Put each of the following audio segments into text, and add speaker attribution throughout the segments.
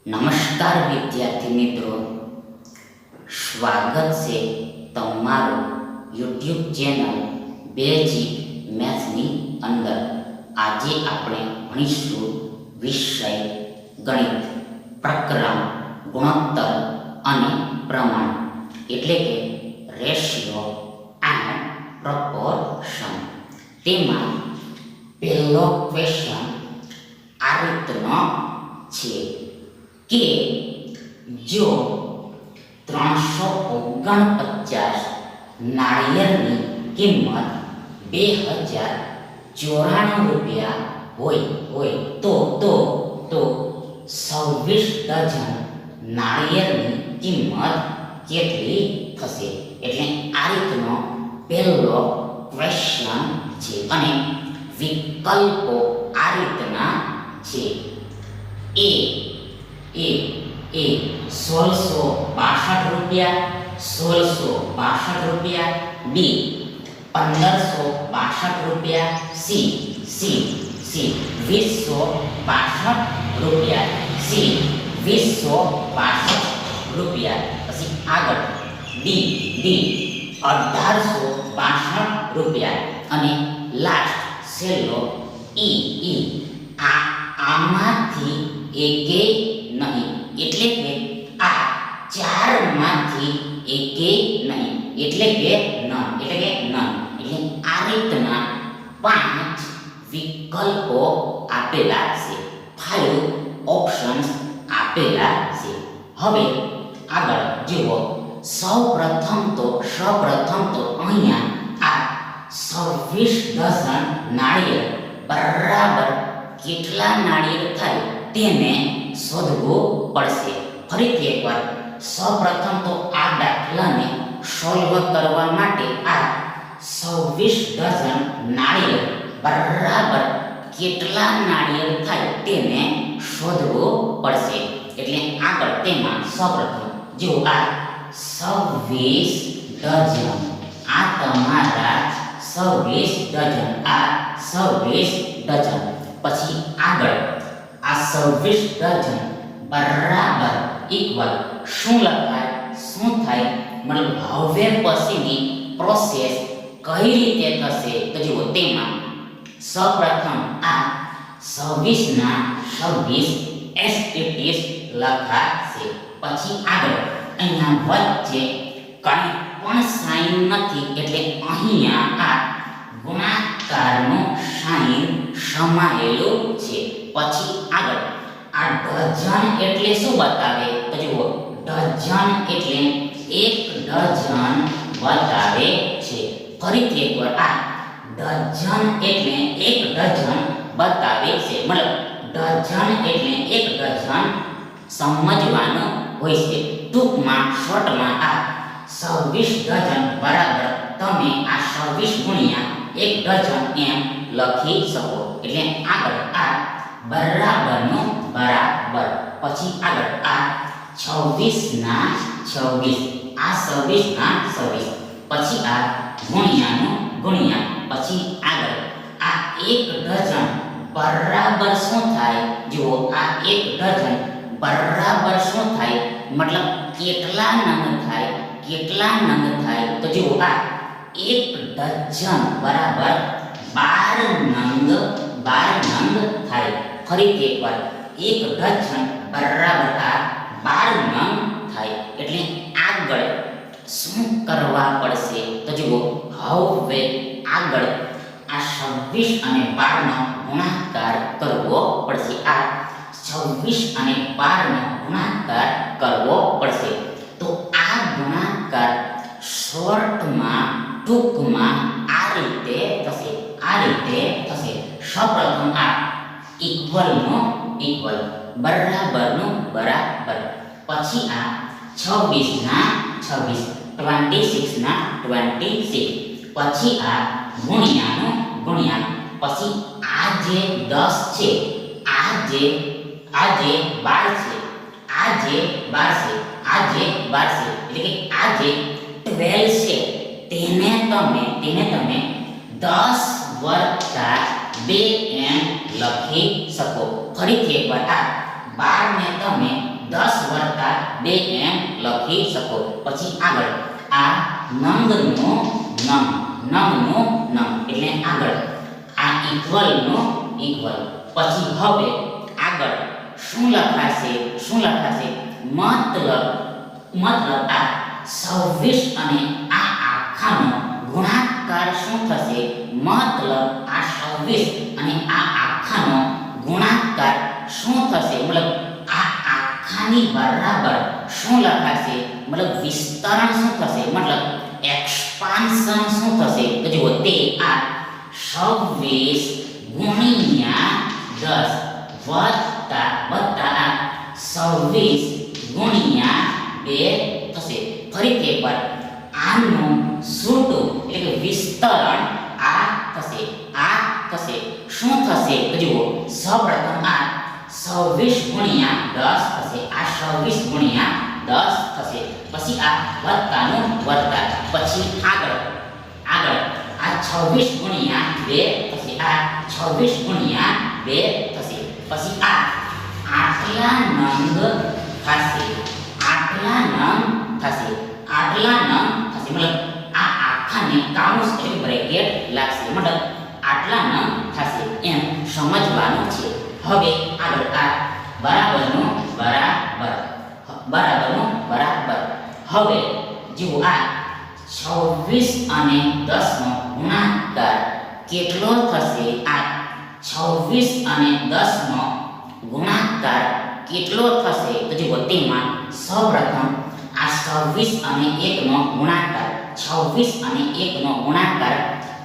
Speaker 1: નમસ્કાર વિદ્યાર્થી મિત્રો, સ્વાગત છે તમારું યુટ્યુબ ચેનલ બેઝિક મેથ્સની અંદર. આજે આપણે ભણીશું વિષય ગણિત, પ્રકરણ ગુણોત્તર અને પ્રમાણ, એટલે કે રેશિયો એન્ડ પ્રોપોર્શન. તેમાં પહેલો ક્વેશ્ચન આ રીતનો છે કે જો 349 નાળિયેરની કિંમત 2094 રૂપિયા હોય તો 26 ડઝન નાળિયેરની કિંમત કેટલી થશે? એટલે આ રીતનો પહેલો ક્વેશ્ચન છે અને વિકલ્પો આ રીતના છે. એ 1662 રૂપિયા, 1662 રૂપિયા. બી 1562 રૂપિયા. સી 2062 રૂપિયા. સી 2062 રૂપિયા. પછી આગળ ડી 1862 રૂપિયા અને લાસ્ટ છેલ્લો ઈ આમાંથી એકે નહીં, એટલે કે આ ચારમાંથી એકે નહીં, એટલે કે નન. એટલે આ રીતના 5 વિકલ્પો આપેલા છે, 5 ઓપ્શન્સ આપેલા છે. હવે આગળ જુઓ. સૌપ્રથમ તો અહીંયા આ 26 ડઝન નાળિયેર બરાબર કેટલા નાળિયેર થાય તેને શોધવું પડશે. ફરીથી એકવાર, સૌપ્રથમ તો આ દાખલાને સોલ્વ કરવા માટે આ 26 ડઝન નાળિયેર બરાબર કેટલા નાળિયેર થાય તેને શોધવું પડશે. એટલે આગળ તેમાં સૌપ્રથમ જો આ 26 ડઝન, આ તમારા 26 ડઝન, આ 26 ડઝન. પછી આગળ આ 26 ડઝન બરાબર ઇક્વલ શું લખાય, શું થાય? મતલબ હવે પછીની પ્રોસેસ કઈ રીતે થશે તો જુઓ. તેમાં સૌપ્રથમ આ 26 ના 26 એસ ઇટ ઇઝ લખાશે. પછી આગળ અહીંયા વચ્ચે કંઈ પણ સાઇન નથી, એટલે અહીંયા આ ગુણાકારનું સાઇન સમાયેલું છે. પછી આગળ આ ડઝન એટલે શું બતાવે તો જુઓ, ડઝન એટલે 1 ડઝન બતાવે છે. ફરીથી એકવાર, આ ડઝન એટલે 1 ડઝન બતાવે છે. મતલબ ડઝન એટલે 1 ડઝન સમજવાનું હોય છે. ટૂંકમાં શોર્ટમાં આ 26 ડઝન બરાબર તમે આ 26 ગુણ્યા 1 ડઝન એમ લખી શકો. એટલે આગળ આ બરાબરનું બરાબર. પછી આગળ આ 26 ના 26, આ 26 ના 26. પછી આ ગુણ્યાનું ગુણ્યા. પછી આગળ આ 1 ડઝન બરાબર શું થાય? જુઓ, આ 1 ડઝન બરાબર શું થાય? મતલબ કેટલા નંગ થાય? તો જુઓ, આ 1 ડઝન બરાબર 12 નંગ થાય. ફરીથી એકવાર, 1 ડઝન બરાબર આ 12 નંગ થાય. એટલે આગળ શું કરવા પડશે તો જુઓ, હવે આગળ આ 26 અને 12 નો ગુણાકાર કરવો પડશે. આ 26 અને 12 નો ગુણાકાર કરવો પડશે. તો આ ગુણાકાર શોર્ટમાં, ટૂંકમાં આ રીતે થશે. સૌપ્રથમ આ ઇક્વલનો ઇક્વલ, બરાબરનું બરાબર. પછી આ 26 ના 26, 26 ના 26. પછી આ ગુણ્યાનું ગુણ્યા. પછી આ જે 10 છે, આ જે 12 છે, આ જે 12 છે, એટલે કે આ જે 12 છે તેને તમે 10 વત્તા 2 એમ લખી શકો. ફરીથી એકવાર, આ 12 ને તમે 10 વત્તા 2 એમ લખી શકો. પછી આગળ આ નંગનો નંગ એટલે આગળ આ ઇક્વલનો ઇક્વલ. પછી હવે આગળ શું લખાશે મતલબ આ 26 અને આ આખાનો ગુણાકાર શું થશે? મતલબ આ 26 અને આ આખાનો ગુણાકાર શું થશે? મતલબ આ આખાની બરાબર શું લખાશે? મતલબ વિસ્તરણ શું થશે? મતલબ એક્સપાન્શન શું થશે? તો જુઓ તે આ 26 ગુણ્યા 10 વત્તા આ 26 ગુણ્યા 2 થશે. ફરીથી એકવાર આનું છૂટું એટલે કે વિસ્તરણ આ થશે. શું થશે? તો જુઓ સૌપ્રથમ આ 26 ગુણ્યા 10 થશે. આ 26 ગુણ્યા 10 થશે. પછી આ વત્તાનું વત્તા. પછી આગળ આ 26 ગુણ્યા 2 થશે. આ 26 ગુણ્યા 2 થશે. પછી આ આટલા નંગ થશે. મતલબ આ આખાને કાઉન્સ એટલે બ્રેકેટ લાગશે. મતલબ આટલા નંગ થશે એમ સમજવાનું છે. હવે આગળ આ બરાબરનું બરાબર. હવે જુઓ આ 26 અને 10 નો ગુણાકાર કેટલો થશે? આ 26 અને 10 નો ગુણાકાર કેટલો થશે? તો જુઓ તેમાં સૌપ્રથમ આ 26 અને 1 નો ગુણાકાર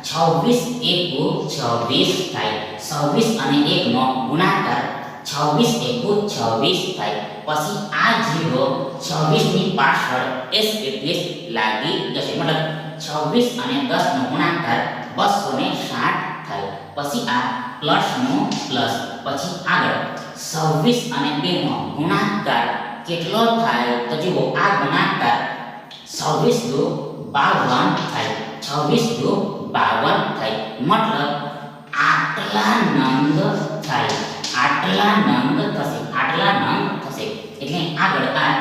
Speaker 1: 26 એકુ 26 થાય. 26 અને 1 નો ગુણાકાર 26 એકુ 26 થાય. પછી આ 0 26 ની પાછળ એસ લાગી જશે. મતલબ 26 અને 10 નો ગુણાકાર 260 થાય. પછી આ પ્લસનું પ્લસ. પછી આગળ 26 અને 2 નો ગુણાકાર કેટલો થાય? તો જુઓ આ ગુણાકાર 26 દુ 52 થાય. 26 દુ 52 થાય. મતલબ આટલા નંગ થશે. એટલે આગળ આ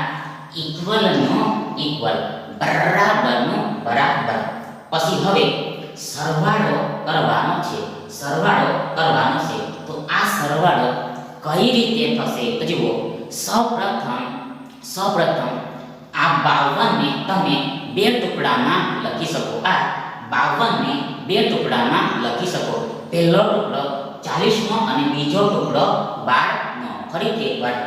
Speaker 1: ઇક્વલનો ઇક્વલ બરાબરનું બરાબર. પછી હવે સરવાળો કરવાનો છે. તો આ સરવાળો કઈ રીતે થશે? તો જુઓ સૌપ્રથમ આ 52 ને તમે બે ટુકડામાં લખી શકો. આ 52 ને બે ટુકડામાં લખી શકો. પહેલો ટુકડો 40 નો અને બીજો ટુકડો 12 નો. ફરીથી એકવાર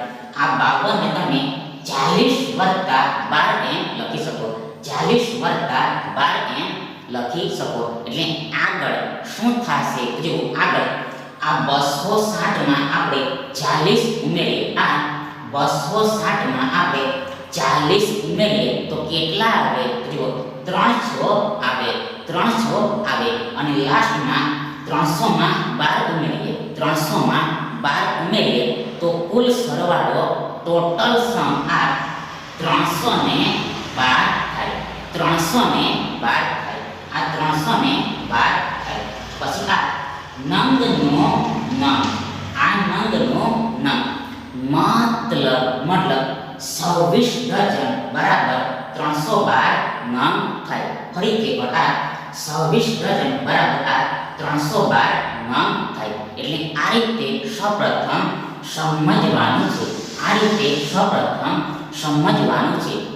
Speaker 1: આ 52 ને તમે 40 વત્તા 12 એમ લખી શકો. 40 વત્તા 12 એમ લખી શકો. એટલે આગળ શું થશે? જો આગળ આ 260 માં આપણે 40 ઉમેરીએ. આ 260 માં આપણે 40 ઉમેરીએ તો કેટલા આવે? જો 300 આવે. અને લાસ્ટમાં 300 માં 12 ઉમેરીએ. 300 માં 12 ઉમેરીએ તો કુલ સરવાળો ટોટલ સમ આ 312 થાય. 312 થાય. આ 312 થાય. પછી આ નંગનો નંગ. આ નંગનો નંગ મતલબ 26 ડઝન બરાબર 312 નંગ થાય. ફરીથી આ 26 ડઝન બરાબર આ 312 નંગ થાય. એટલે આ રીતે સૌપ્રથમ સમજવાનું છે.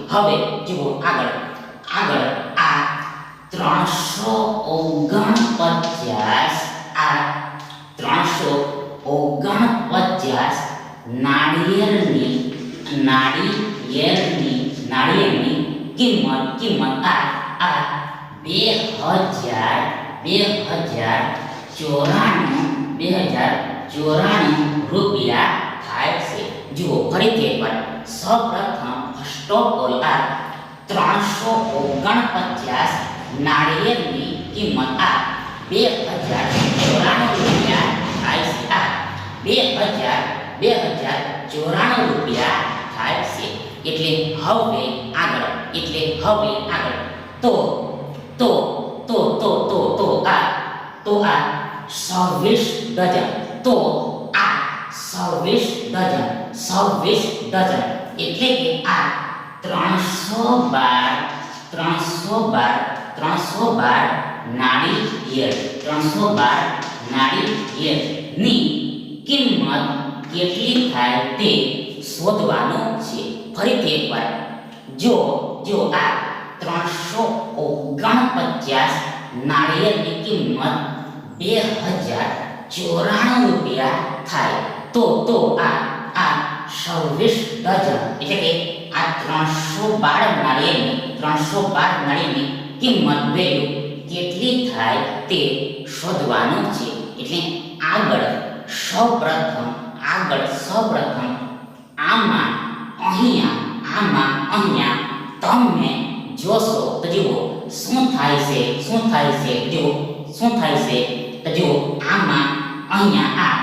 Speaker 1: હવે જુઓ આગળ આ 349 નાળિયેરની કિંમત આ 2094 રૂપિયા થાય છે. જુઓ ફરીથી એકવાર સૌપ્રથમ ફર્સ્ટ ઓફ ઓલ આ 349 નાળિયેરની કિંમત આ 2094 રૂપિયા થાય છે. આ 2094 રૂપિયા થાય છે. એટલે હવે આગળ તો આ 26 ડઝન. 26 ડઝન એટલે કે આ 312 નાળિયેર 312 નાળિયેરની કિંમત કેટલી થાય તે શોધવાનું છે. ફરીથી એકવાર જો આ 349 નાળિયેરની કિંમત 2094 રૂપિયા થાય તો આ 26 ડઝન એટલે કે આ 312 નાળિયેરની કિંમત વેલ્યુ કેટલી થાય તે શોધવાનું છે. એટલે આગળ સૌપ્રથમ આમાં અહીંયા તમે જોશો તો જુઓ શું થાય છે તો જુઓ આમાં અહીંયા આ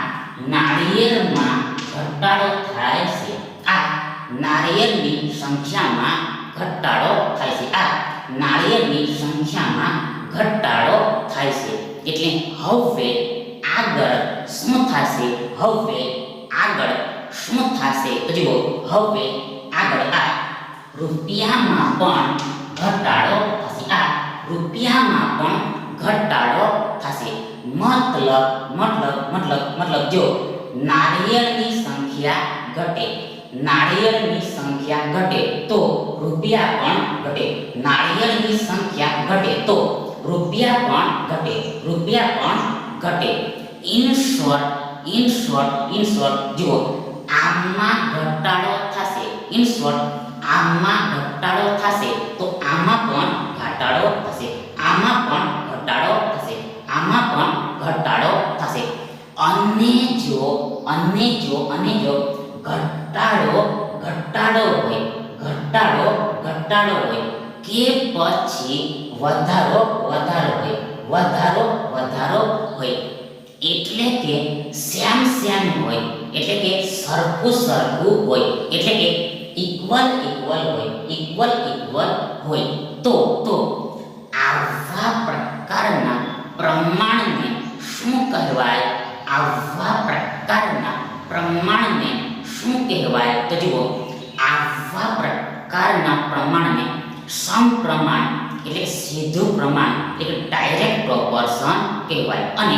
Speaker 1: નાળિયેરમાં ઘટાડો થાય છે. આ નાળિયેરની સંખ્યામાં ઘટાડો થાય છે. એટલે હવે આગળ શું થશે તો જુઓ હવે આગળ આ રૂપિયામાં પણ ઘટાડો થશે. મતલબ જો નાળિયેરની સંખ્યા ઘટે તો રૂપિયા પણ ઘટે. નાળિયેરની સંખ્યા ઘટે તો રૂપિયા પણ ઘટે. ઇન શોર્ટ જુઓ આમાં ઘટાડો થશે તો આમાં પણ ઘટાડો થશે. અને જો ઘટાડો હોય કે પછી વધારો હોય એટલે કે સેમ હોય એટલે કે સરખું હોય એટલે કે ઇક્વલ હોય તો આવા પ્રકારના પ્રમાણને શું કહેવાય? તો જુઓ આવા પ્રકારના પ્રમાણને સમપ્રમાણ એટલે સીધું પ્રમાણ એટલે ડાયરેક્ટ પ્રોપોર્શન કહેવાય. અને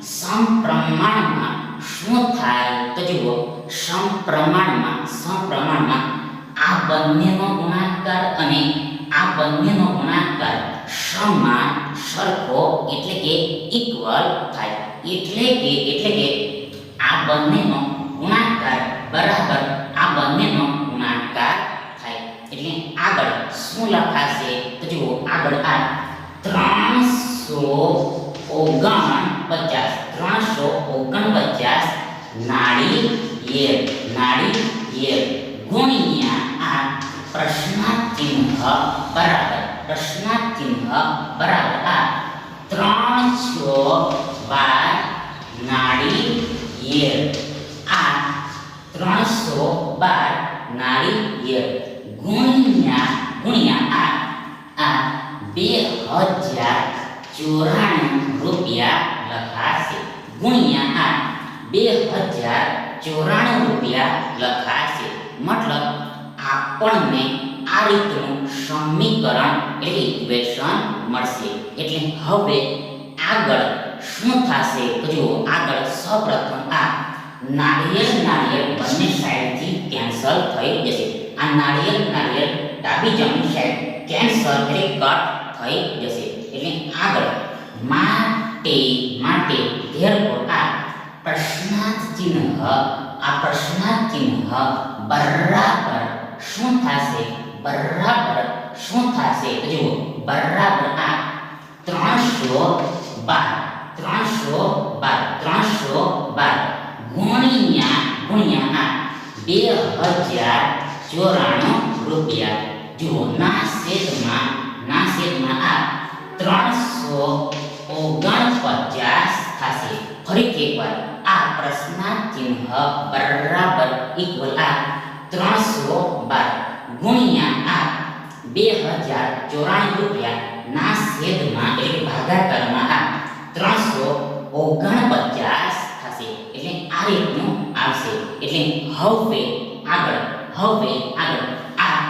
Speaker 1: સમપ્રમાણમાં શું થાય તો જુઓ સમપ્રમાણમાં આ બંનેનો ગુણાકાર અને આ બંનેનો ગુણાકાર સમાન સરખો એટલે કે ઇક્વલ થાય. એટલે કે આ બંનેનો ગુણાકાર બરાબર આ બંનેનો ગુણાકાર થાય. એટલે આગળ શું લખાશે તો જુઓ આગળ આ 349 નાળિયેર ગુણ્યા આ પ્રશ્નાર્થ ચિહ્ન બરાબર આ 312 નાળિયેર. આ 312 નાળિયેર ગુણ્યા આ 2094 રૂપિયા લખાશે. ગુણ્યા આ 2094 રૂપિયા લખાશે. મતલબ આપણને આ રીતનું સમીકરણ એટલે ઇક્વેશન મળશે. એટલે હવે આગળ શું થશે તો જુઓ આગળ સૌપ્રથમ આ નાળિયેર બંને સાઈડથી કેન્સલ થઈ જશે. આ નાળિયેર ડાબી જમણી સાઈડ કેન્સલ એટલે કટ થઈ જશે. એટલે આગળ માટે ધેરફોર આ પ્રશ્નાર્થ ચિહ્ન બરાબર શું થશે તો જુઓ બરાબર આ 312 ગુણ્યા આ 2094 રૂપિયા. જુઓ ના છેદમાં આ 349 થશે. ફરીથી એકવાર આ પ્રશ્નાર્થ ચિહ્ન બરાબર ઇક્વલ આ 312 ગુણ્યા આ 2094 રૂપિયા ના છેદમાં એટલે ભાગાકારમાં આ 349 થશે. એટલે આ રીતનું આવશે. એટલે હવે આગળ હવે આગળ આ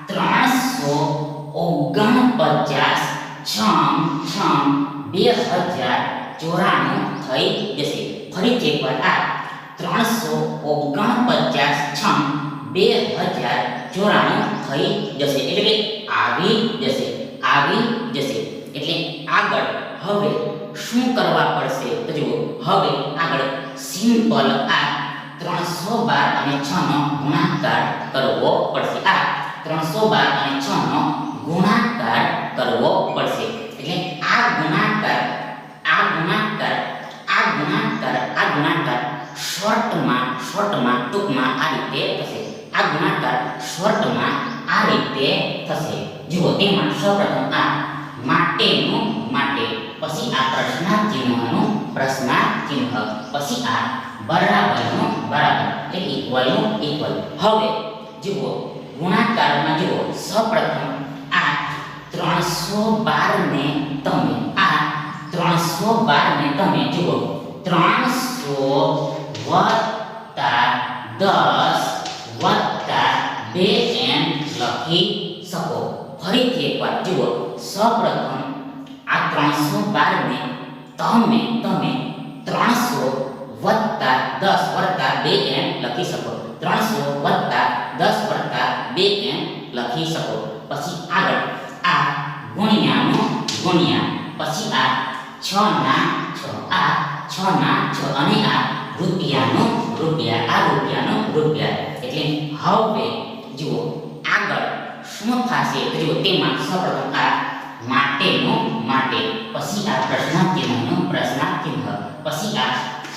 Speaker 1: 349 છમ 2094 થઈ જશે. ફરીથી એકવાર આ 349 છમ 2094 થઈ જશે એટલે કે આવી જશે. એટલે આગળ હવે શું કરવા પડશે તો જુઓ, હવે આગળ સિમ્પલ આ 312 અને 6 નો ગુણાકાર કરવો પડશે. આ 312 અને 6 નો ગુણાકાર કરવો પડશે. એટલે આ ગુણાકાર શોર્ટમાં ટૂંકમાં આ રીતે થશે. આ ગુણાકાર શોર્ટમાં આ રીતે થશે. જુઓ, તેમાં સૌપ્રથમ આ માટેનું માટે, પછી આ પ્રશ્નાર્થ ચિહ્નનું પ્રશ્નાર્થ ચિહ્ન, પછી આ બરાબરનું બરાબર એટલે ઇક્વલનું ઇક્વલ. હવે જુઓ ગુણાકારમાં જુઓ, સૌપ્રથમ આ 312 ને તમે જુઓ 300 વત્તા 10 વત્તા 2n લખી શકો. ફરીથી એકવાર જુઓ, સૌપ્રથમ આ 312 ને તમે 300 વત્તા 10 વત્તા 2n લખી શકો. 300 વત્તા 10 વત્તા 2n લખી શકો. પછી આગળ આ ગુણ્યાનો ગુણ્યા, પછી આ 6 ના 6, આ 6 ના 6 અને આ રૂપિયાનો રૂપિયા, આ રૂપિયાનો રૂપિયા. એટલે હવે જુઓ આગળ શું થશે તો જુઓ, તેમાં સૌપ્રથમ આ માટેનું માટે, પછી આ પ્રશ્નાર્થ ચિહ્નનું પ્રશ્નાર્થ ચિહ્ન, પછી આ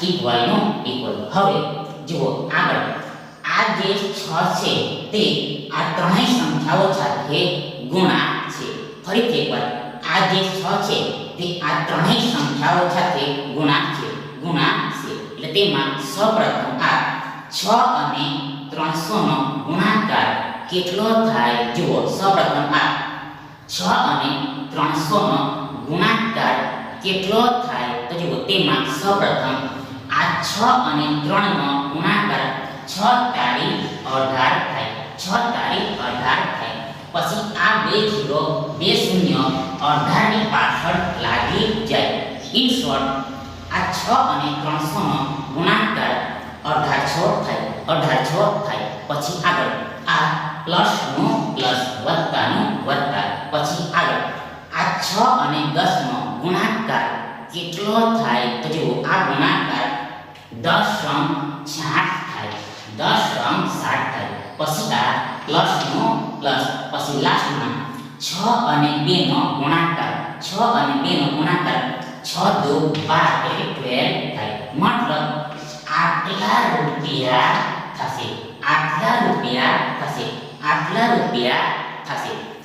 Speaker 1: ઇક્વલનું ઇક્વલ. હવે જુઓ આગળ આ જે 6 છે તે આ ત્રણેય સંખ્યાઓ સાથે ગુણા છે. ફરીથી એકવાર આ જે 6 છે તે આ ત્રણેય સંખ્યાઓ સાથે ગુણા છે. એટલે તેમાં સૌપ્રથમ આ 6 અને 300 નો ગુણાકાર કેટલો થાય? જુઓ, સૌપ્રથમ આ 6 અને 300 નો ગુણાકાર કેટલો થાય તો જુઓ, તેમાં સૌપ્રથમ આ 6 અને 3 નો ગુણાકાર 6 તારી 18 થાય. 6 તારી 18 થાય. પછી આ 2 0 2 0 18 ની પાછળ લાગી જાય. ઇન શોર્ટ આ 6 અને 300 નો ગુણાકાર 18 થાય. પછી આગળ આ પ્લસનું પ્લસ, વત્તાનું વત્તા. પછી આગળ આ 6 અને 10 નો ગુણાકાર કેટલો થાય તો જુઓ, આ ગુણાકાર 10 × 60 થાય. 10 × 60 થાય. પછી આ પ્લસનું પ્લસ, પછી લાસ્ટમાં 6 અને 2 નો ગુણાકાર, 6 અને 2 નો ગુણાકાર 6 દુ 12 એટલે 12 થાય. મતલબ આટલા રૂપિયા થશે.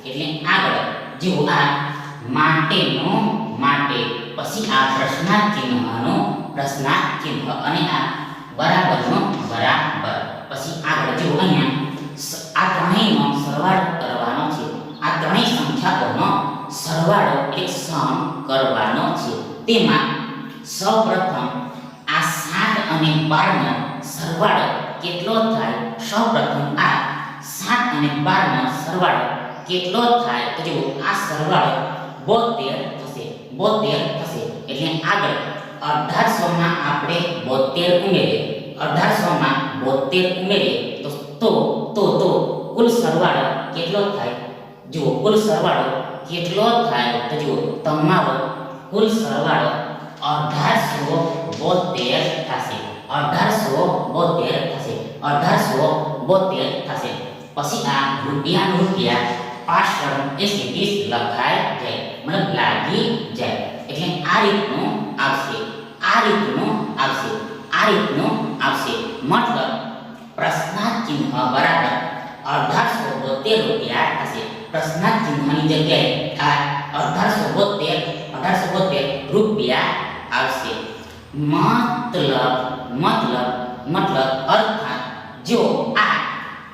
Speaker 1: એટલે આગળ જુઓ, આ માટેનું માટે, પછી આ પ્રશ્નાર્થ ચિહ્નનું પ્રશ્નાર્થ ચિહ્ન અને આ બરાબરનું બરાબર. પછી આગળ જુઓ, અહીંયા આ ત્રણેયનો સરવાળો કરવાનો છે. આ ત્રણેય સંખ્યાઓનો સરવાળો એટલે સમ કરવાનો છે. તેમાં સૌપ્રથમ આ 7 અને 12 નો સરવાળો કેટલો થાય? સૌપ્રથમ આ 7 અને 12 નો સરવાળો કેટલો થાય તો જુઓ, આ સરવાળો 72 થશે. એટલે આગળ 1800 માં આપણે 72 ઉમેરીએ. 1800 માં 72 ઉમેરીએ તો કુલ સરવાળો કેટલો થાય? જુઓ, કુલ સરવાળો કેટલો થાય તો જુઓ, તમારો કુલ સરવાળો 1872 થશે. 1872 થશે. પછી આ રૂપિયાનું રૂપિયા પાછળ એ સીધી લખાઈ જાય, મતલબ લાગી જાય. એટલે આ રીતનું આવશે. મતલબ પ્રશ્નાર્થ ચિહ્ન બરાબર 1872 રૂપિયા થશે. પ્રશ્નાર્થ ચિહ્નની જગ્યાએ આ 1872 રૂપિયા આવશે. મતલબ અર્થાત જો આ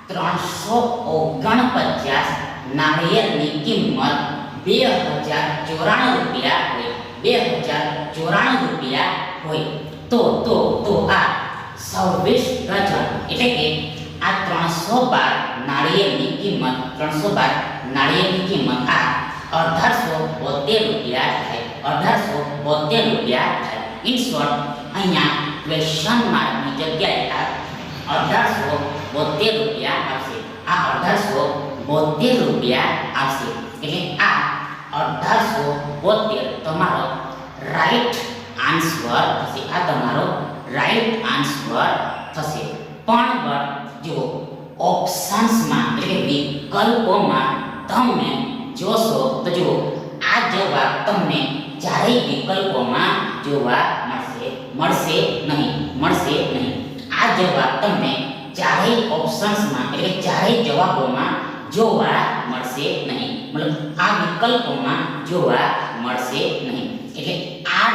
Speaker 1: 349 નાળિયેરની કિંમત 2094 રૂપિયા હોય તો આ 26 ડઝન એટલે કે આ 312 નાળિયેરની કિંમત 312 નાળિયેરની કિંમત આ 1872 રૂપિયા થાય. 1872 રૂપિયા થાય. ઇન શોર્ટ અહીંયા ક્વેશ્ચન માર્કની જગ્યાએ આ 1872 રૂપિયા આવશે. આ 1872 રૂપિયા આવશે. એટલે આ 1872 તમારો રાઈટ આન્સર થશે. આ તમારો રાઈટ આન્સર થશે. પણ જો ઓપ્શન્સમાં એટલે કે વિકલ્પોમાં તમે જોશો તો જુઓ આ જવાબ તમને ચારેય વિકલ્પોમાં જોવા મળશે નહીં. આ જવાબ તમને ચારેય ઓપ્શન્સમાં એટલે કે ચારેય જવાબોમાં જોવા મળશે નહીં. મતલબ આ વિકલ્પોમાં જોવા મળશે નહીં. એટલે આ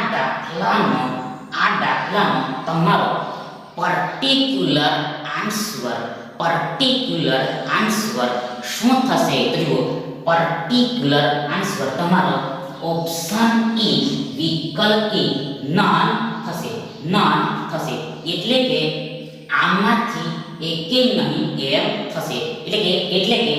Speaker 1: દાખલાનો તમારો પર્ટિક્યુલર આન્સર શું થશે? તો જુઓ પર્ટિક્યુલર આન્સર તમારો ઓપ્શન ઈ વિકલ્પ ઈ નન થશે. એટલે કે આમાંથી એકેય નહીં એમ થશે. એટલે કે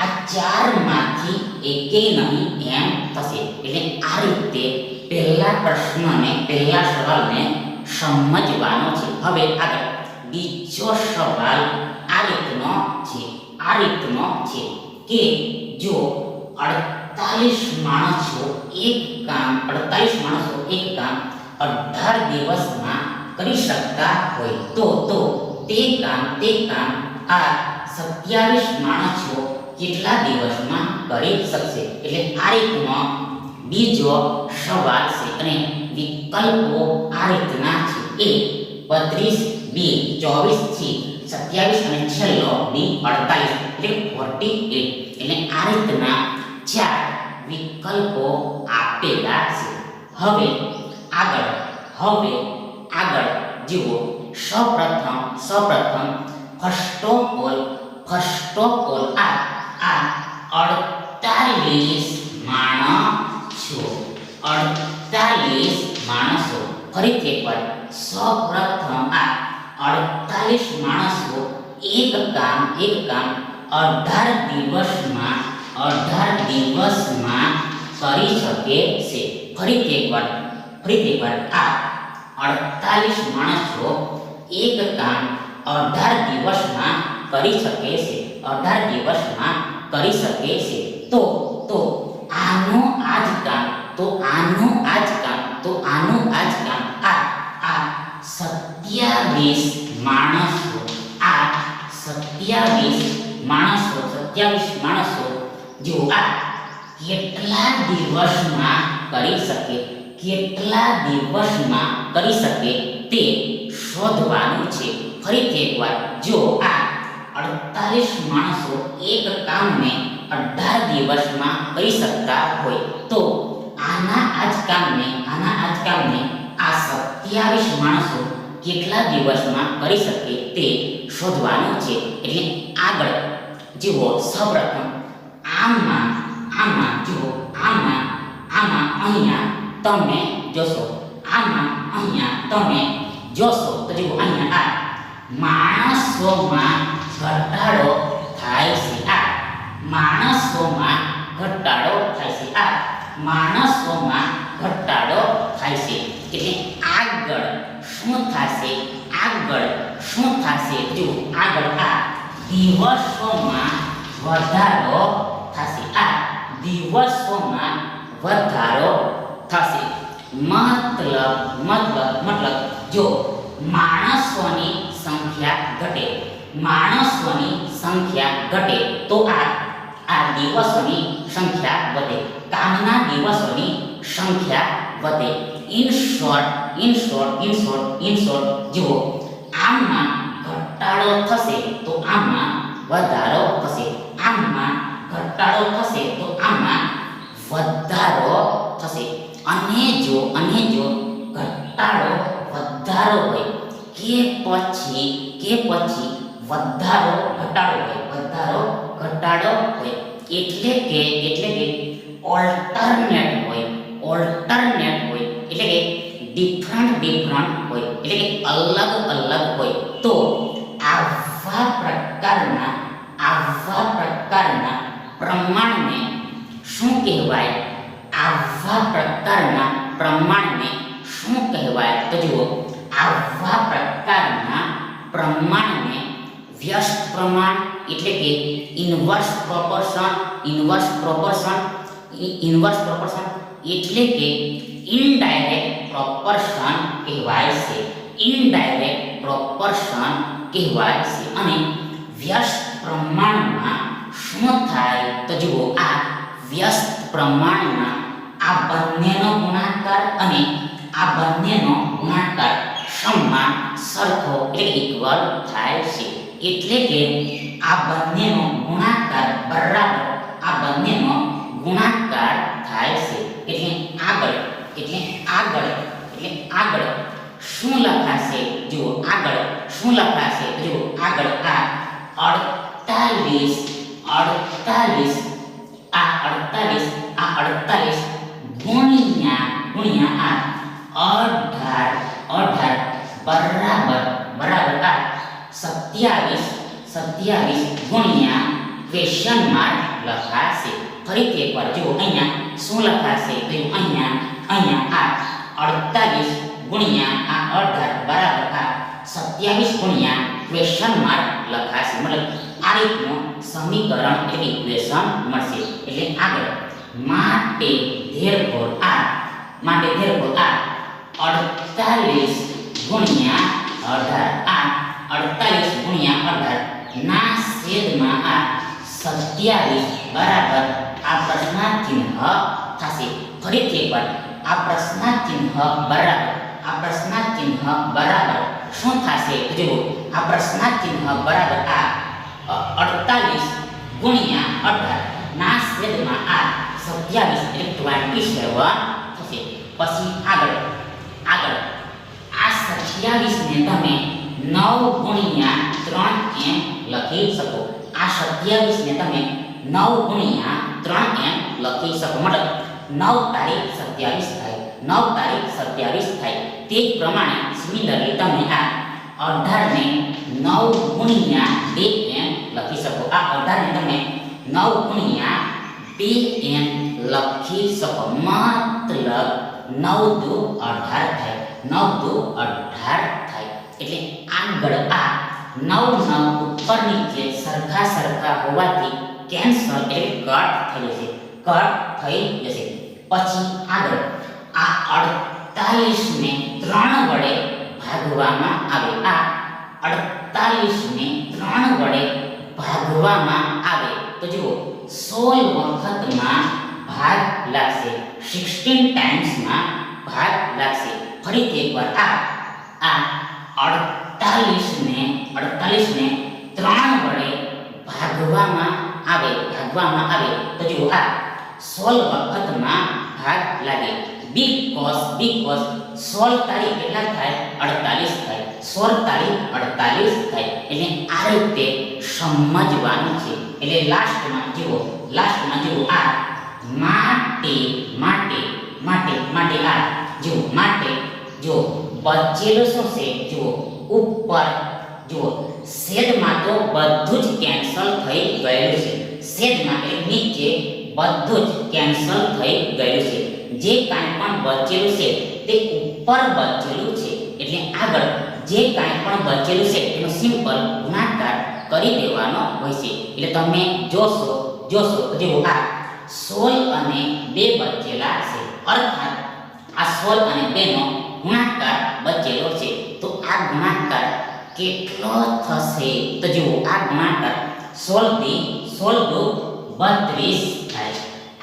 Speaker 1: આ ચારમાંથી એકેય નહીં એમ થશે. એટલે આ રીતે પહેલા પ્રશ્નને પહેલા સવાલને સમજવાનો છે. હવે આગળ બીજો સવાલ આ રીતનો છે કે જો 48 માણસો એક કામ 18 દિવસમાં કરી શકતા હોય તો તે કામ આ 27 માણસો કેટલા દિવસમાં કરી શકશે? એટલે આ રીતનો બીજો સવાલ છે અને વિકલ્પો આ રીતના છે. એ 32 બી 24 થી 27 અને છેલ્લો બી 48 એટલે 48. એટલે આ રીતના ચાર વિકલ્પો આપેલા છે. હવે આગળ જુઓ. સૌપ્રથમ ફર્સ્ટ ઓફ ઓલ આ 48 માણસો ફરીથી એકવાર સૌપ્રથમ આ 48 માણસો એક કામ 18 દિવસમાં કરી શકે છે. ફરીથી એકવાર આ 48 માણસો એક કામ 18 દિવસમાં કરી શકે છે. 18 દિવસમાં કરી શકે છે. તો આનું આ જ કામ આ 27 માણસો જો આ કેટલા દિવસમાં કરી શકે તે શોધવાનું છે. ફરીથી એકવાર જો આ 48 માણસો એક કામને 18 દિવસમાં કરી શકતા હોય તો આના આ જ કામને આ 27 માણસો કેટલા દિવસમાં કરી શકે તે શોધવાનું છે. એટલે આગળ જુઓ. સૌપ્રથમ આમાં જુઓ. આમાં અહીંયા તમે જોશો. તો જુઓ અહીંયા આ માણસોમાં ઘટાડો થાય છે. એટલે આગળ શું થશે? જુઓ આગળ આ દિવસોમાં વધારો થશે. મતલબ જો માણસોની સંખ્યા ઘટે તો આ દિવસોની સંખ્યા વધે. કામના દિવસોની સંખ્યા વધે. ઇન શોર્ટ જુઓ આમાં ઘટાડો થશે તો આમાં વધારો થશે. અને જો ઘટાડો વધારો હોય કે પછી વધારો ઘટાડો હોય એટલે કે ઓલ્ટરનેટ હોય એટલે કે ડિફરન્ટ હોય એટલે કે અલગ હોય તો આવા પ્રમાણને શું કહેવાય? આવા પ્રકારના પ્રમાણને શું કહેવાય? તો જુઓ, આવા પ્રકારના પ્રમાણને વ્યસ્ત પ્રમાણ એટલે કે ઇન્વર્સ પ્રોપોર્શન એટલે કે ઇનડાયરેક્ટ પ્રોપોર્શન કહેવાય છે. ઇનડાયરેક્ટ પ્રોપોર્શન કહેવાય છે. અને વ્યસ્ત પ્રમાણમાં શું થાય? તો જુઓ, આ વ્યસ્ત પ્રમાણમાં આ બંનેનો ગુણાકાર અને આ બંનેનો ગુણાકાર સમાન સરખો એટલે ઇક્વલ થાય છે. એટલે કે આ બંનેનો ગુણાકાર બરાબર આ બંનેનો ગુણાકાર થાય છે. આગળ શું લખાશે? જુઓ, આગળ શું લખાશે? જુઓ, આગળ આ 48 ગુણ્યા આ 18 બરાબર આ 27 ગુણ્યા ક્વેશ્ચન માર્ક લખાશે. ફરીથી એકવાર જુઓ, અહીંયા શું લખાશે? તો અહીંયા આ 48 ગુણ્યા આ 18 બરાબર આ 27 ગુણ્યા ક્વેશ્ચન માર્ક લખાશે. મતલબ આ રીતનું સમીકરણ એટલે ઇક્વેશન મળશે. એટલે આગળ માટે ધેરફોર આ 48 ગુણ્યા 18 આ 48 ગુણ્યા 18 ના છેદમાં આ 27 બરાબર આ પ્રશ્નાર્થ ચિહ્ન થશે. ફરીથી એકવાર આ પ્રશ્નાર્થ ચિહ્ન બરાબર શું થશે? જુઓ, આ પ્રશ્નાર્થ ચિહ્ન બરાબર આ 48 ગુણ્યા 18 ના છેદમાં આ 27 એટલે 27 થશે. પછી આગળ આ 27 ને તમે 9 ગુણ્યા 3 એમ લખી શકો. આ 27 ને તમે 9 ગુણ્યા 3 એમ લખી શકો. મતલબ 9 તારીખ 27 થાય. તે જ પ્રમાણે સિમિલરલી તમે આ 18 ને 9 ગુણ્યા 2 એમ લખી શકો. આ 18 ને તમે 9 ગુણ્યા 2 એમ લખી શકો. મતલબ 9 દુ 18 થાય. 9 દુ 18 થાય. એટલે આગળ આ 9 ઉપર નીચે સરખા હોવાથી કેન્સલ એટલે કટ થઈ જશે. પછી આગળ આ 48 ને 3 વડે ભાગવામાં આવે. આ 48 ને 3 વડે ભાગવામાં આવે તો જુઓ 16 વખતમાં ભાગ લાગશે. 16 ટાઈમ્સમાં ભાગ લાગશે. ફરીથી એકવાર આ 48 ને 3 વડે ભાગવામાં આવે તો જુઓ આ 16 વખતમાં ભાગ લાગે. બીકોઝ 16 તારીખ કેટલા થાય? 48 થાય. 16 તારીખ 48 થાય. એટલે આ રીતે સમજવાનું છે. એટલે લાસ્ટમાં જુઓ આ માટે આ જો બચેલું શું છે? જુઓ ઉપર જુઓ છેદમાં તો બધું જ કેન્સલ થઈ ગયેલું છે. છેદમાં એટલે નીચે બધું જ કેન્સલ થઈ ગયેલું છે. જે કાંઈ પણ બચેલું છે તે ઉપર બચેલું છે. એટલે આગળ જે કાંઈ પણ બચેલું છે એનો સિમ્પલ ગુણાકાર કરી દેવાનો હોય છે. એટલે તમે જોશો જુઓ આ 16 અને 2 બચેલા છે. અર્થાત આ 16 અને 2 નો ગુણાકાર બચેલો છે. તો આ ગુણાકાર કેટલો થશે? તો જુઓ આ ગુણાકાર 16 દુ 32 થાય.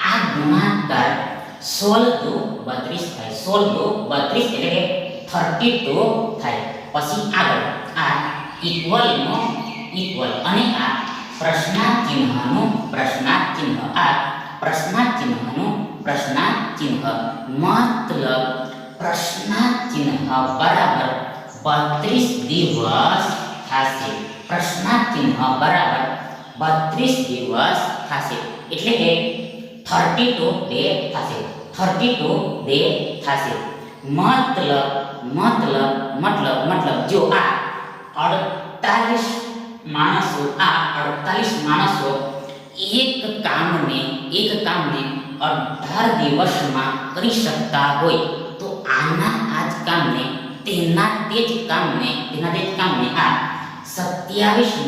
Speaker 1: આ ગુણાકાર 16 દુ 32 થાય. 16 દુ 32 એટલે કે 32 થાય. પછી આગળ આ ઇક્વલ અને આ પ્રશ્નાર્થ ચિહ્નનું પ્રશ્નાર્થ ચિહ્ન મતલબ પ્રશ્નાર્થ ચિહ્ન બરાબર 32 દિવસ થશે. પ્રશ્નાર્થ ચિહ્ન બરાબર 32 દિવસ થશે. એટલે કે 32 ડે થશે. મતલબ જો આ 48 માણસો એક કામને 18 દિવસમાં કરી શકતા હોય તો આ જ કામને તેના તે જ કામને આ 27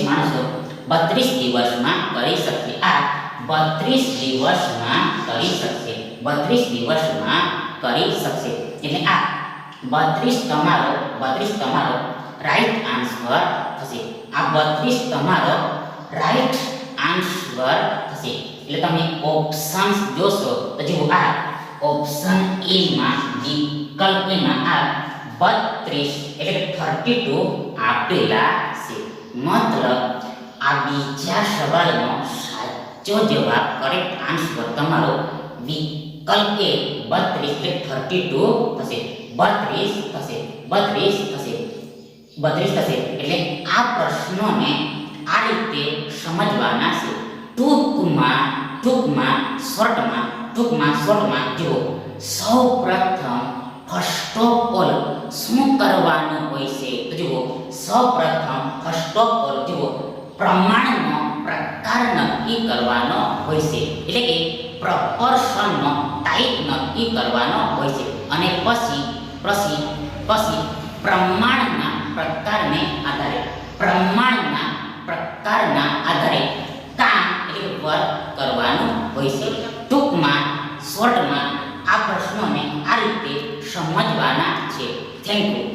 Speaker 1: માણસો 32 દિવસમાં કરી શકશે. આ 32 દિવસમાં કરી શકશે. એટલે આ 32 તમારો રાઈટ આન્સર થશે. આ 32 તમારો રાઈટ આન્સર થશે. એટલે તમે ઓપ્શન્સ જોશો તો જુઓ, આ ઓપ્શન એ માં વિકલ્પ એમાં આ 32 એટલે 32 આપેલા છે. મતલબ આ બીજા સવાલનો સાચો જવાબ કરેક્ટ આન્સર તમારો વિકલ્પ એ 32 એટલે 32 થશે. 32 થશે. એટલે આ પ્રશ્નોને આ રીતે સમજવાના છે. શોર્ટમાં જુઓ, સૌપ્રથમ ફર્સ્ટ ઓફ ઓલ શું કરવાનું હોય છે? તો જુઓ, સૌપ્રથમ ફર્સ્ટ ઓફ ઓલ જુઓ, પ્રમાણનો પ્રકાર નક્કી કરવાનો હોય છે. એટલે કે પ્રપોર્શનનો ટાઈપ નક્કી કરવાનો હોય છે. અને પછી પ્રમાણના પ્રકારના આધારે કામ એટલે વર્ક કરવાનું હોય છે. શોર્ટમાં આ પ્રશ્નોને આ રીતે સમજવાના છે. Thank you.